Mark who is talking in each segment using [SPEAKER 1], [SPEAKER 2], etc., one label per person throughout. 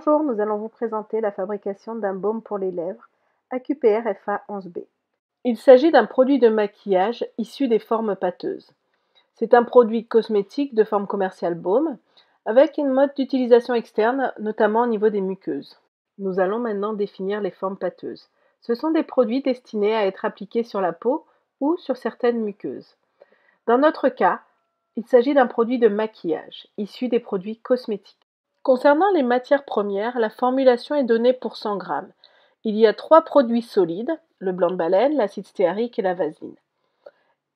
[SPEAKER 1] Bonjour, nous allons vous présenter la fabrication d'un baume pour les lèvres, AQPR FA11B. Il s'agit d'un produit de maquillage issu des formes pâteuses. C'est un produit cosmétique de forme commerciale baume, avec une mode d'utilisation externe, notamment au niveau des muqueuses. Nous allons maintenant définir les formes pâteuses. Ce sont des produits destinés à être appliqués sur la peau ou sur certaines muqueuses. Dans notre cas, il s'agit d'un produit de maquillage, issu des produits cosmétiques. Concernant les matières premières, la formulation est donnée pour 100 g. Il y a 3 produits solides, le blanc de baleine, l'acide stéarique et la vaseline.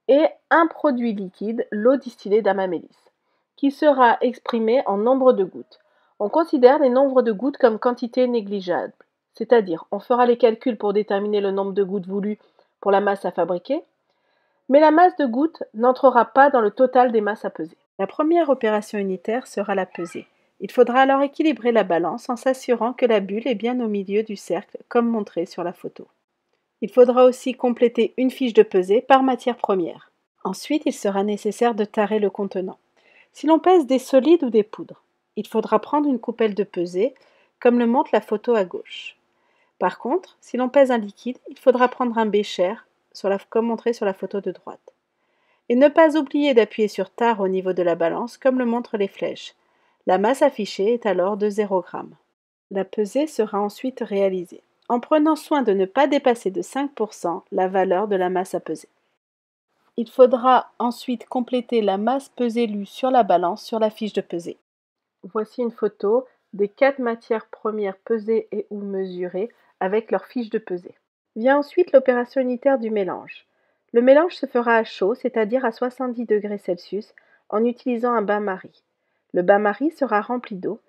[SPEAKER 1] Et un produit liquide, l'eau distillée d'Amamélis, qui sera exprimé en nombre de gouttes. On considère les nombres de gouttes comme quantité négligeable, c'est-à-dire on fera les calculs pour déterminer le nombre de gouttes voulues pour la masse à fabriquer, mais la masse de gouttes n'entrera pas dans le total des masses à peser. La première opération unitaire sera la pesée. Il faudra alors équilibrer la balance en s'assurant que la bulle est bien au milieu du cercle, comme montré sur la photo. Il faudra aussi compléter une fiche de pesée par matière première. Ensuite, il sera nécessaire de tarer le contenant. Si l'on pèse des solides ou des poudres, il faudra prendre une coupelle de pesée, comme le montre la photo à gauche. Par contre, si l'on pèse un liquide, il faudra prendre un bécher, comme montré sur la photo de droite. Et ne pas oublier d'appuyer sur tare au niveau de la balance, comme le montrent les flèches. La masse affichée est alors de 0 g. La pesée sera ensuite réalisée, en prenant soin de ne pas dépasser de 5% la valeur de la masse à peser. Il faudra ensuite compléter la masse pesée lue sur la balance sur la fiche de pesée. Voici une photo des 4 matières premières pesées et ou mesurées avec leur fiche de pesée. Vient ensuite l'opération unitaire du mélange. Le mélange se fera à chaud, c'est-à-dire à 70 degrés Celsius, en utilisant un bain-marie. Le bain-marie sera rempli d'eau,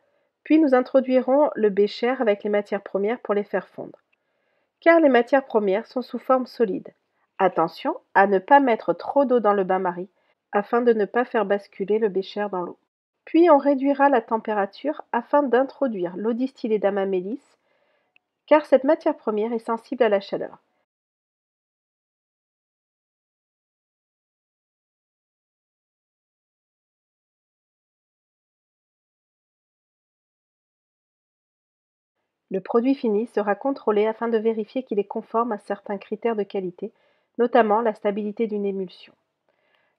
[SPEAKER 1] puis nous introduirons le bécher avec les matières premières pour les faire fondre. Car les matières premières sont sous forme solide. Attention à ne pas mettre trop d'eau dans le bain-marie, afin de ne pas faire basculer le bécher dans l'eau. Puis on réduira la température afin d'introduire l'eau distillée d'Amamélis, car cette matière première est sensible à la chaleur. Le produit fini sera contrôlé afin de vérifier qu'il est conforme à certains critères de qualité, notamment la stabilité d'une émulsion.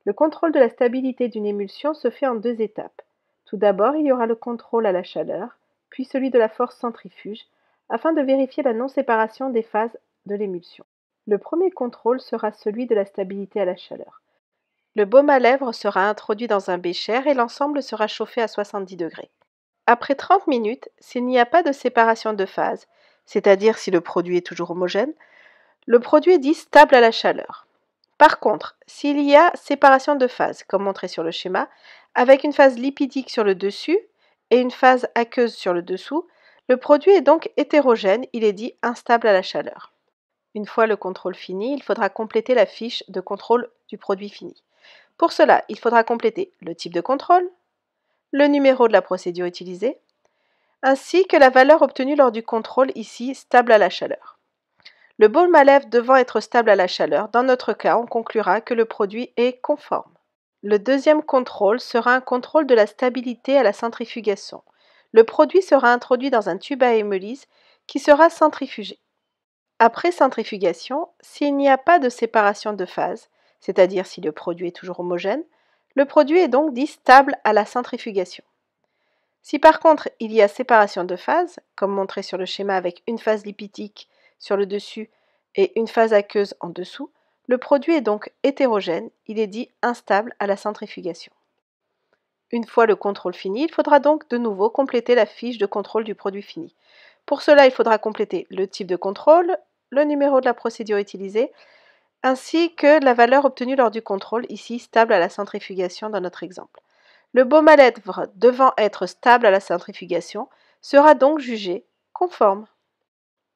[SPEAKER 1] Le contrôle de la stabilité d'une émulsion se fait en 2 étapes. Tout d'abord, il y aura le contrôle à la chaleur, puis celui de la force centrifuge, afin de vérifier la non-séparation des phases de l'émulsion. Le premier contrôle sera celui de la stabilité à la chaleur. Le baume à lèvres sera introduit dans un bécher et l'ensemble sera chauffé à 70 degrés. Après 30 minutes, s'il n'y a pas de séparation de phase, c'est-à-dire si le produit est toujours homogène, le produit est dit stable à la chaleur. Par contre, s'il y a séparation de phase, comme montré sur le schéma, avec une phase lipidique sur le dessus et une phase aqueuse sur le dessous, le produit est donc hétérogène, il est dit instable à la chaleur. Une fois le contrôle fini, il faudra compléter la fiche de contrôle du produit fini. Pour cela, il faudra compléter le type de contrôle, le numéro de la procédure utilisée, ainsi que la valeur obtenue lors du contrôle ici stable à la chaleur. Le baume à lèvres devant être stable à la chaleur, dans notre cas, on conclura que le produit est conforme. Le deuxième contrôle sera un contrôle de la stabilité à la centrifugation. Le produit sera introduit dans un tube à hémolyse qui sera centrifugé. Après centrifugation, s'il n'y a pas de séparation de phase, c'est-à-dire si le produit est toujours homogène, le produit est donc dit stable à la centrifugation. Si par contre il y a séparation de phase, comme montré sur le schéma avec une phase lipidique sur le dessus et une phase aqueuse en dessous, le produit est donc hétérogène, il est dit instable à la centrifugation. Une fois le contrôle fini, il faudra donc de nouveau compléter la fiche de contrôle du produit fini. Pour cela, il faudra compléter le type de contrôle, le numéro de la procédure utilisée, ainsi que la valeur obtenue lors du contrôle, ici stable à la centrifugation dans notre exemple. Le baume à lèvres devant être stable à la centrifugation sera donc jugé conforme.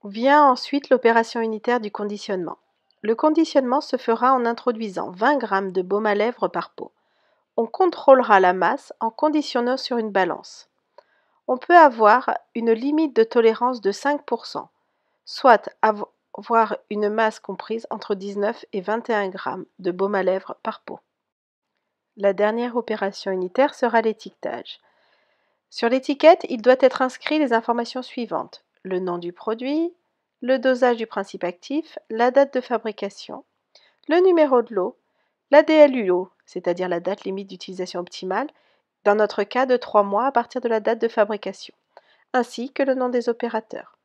[SPEAKER 1] Vient ensuite l'opération unitaire du conditionnement. Le conditionnement se fera en introduisant 20 g de baume à lèvres par pot. On contrôlera la masse en conditionnant sur une balance. On peut avoir une limite de tolérance de 5%, soit avoir une masse comprise entre 19 et 21 g de baume à lèvres par pot. La dernière opération unitaire sera l'étiquetage. Sur l'étiquette, il doit être inscrit les informations suivantes: le nom du produit, le dosage du principe actif, la date de fabrication, le numéro de lot, la DLUO, c'est-à-dire la date limite d'utilisation optimale, dans notre cas de 3 mois à partir de la date de fabrication, ainsi que le nom des opérateurs.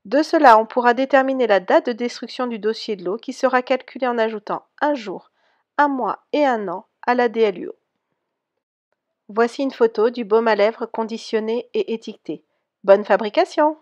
[SPEAKER 1] De cela, on pourra déterminer la date de destruction du dossier de l'eau qui sera calculée en ajoutant un jour, un mois et un an à la DLUO. Voici une photo du baume à lèvres conditionné et étiqueté. Bonne fabrication!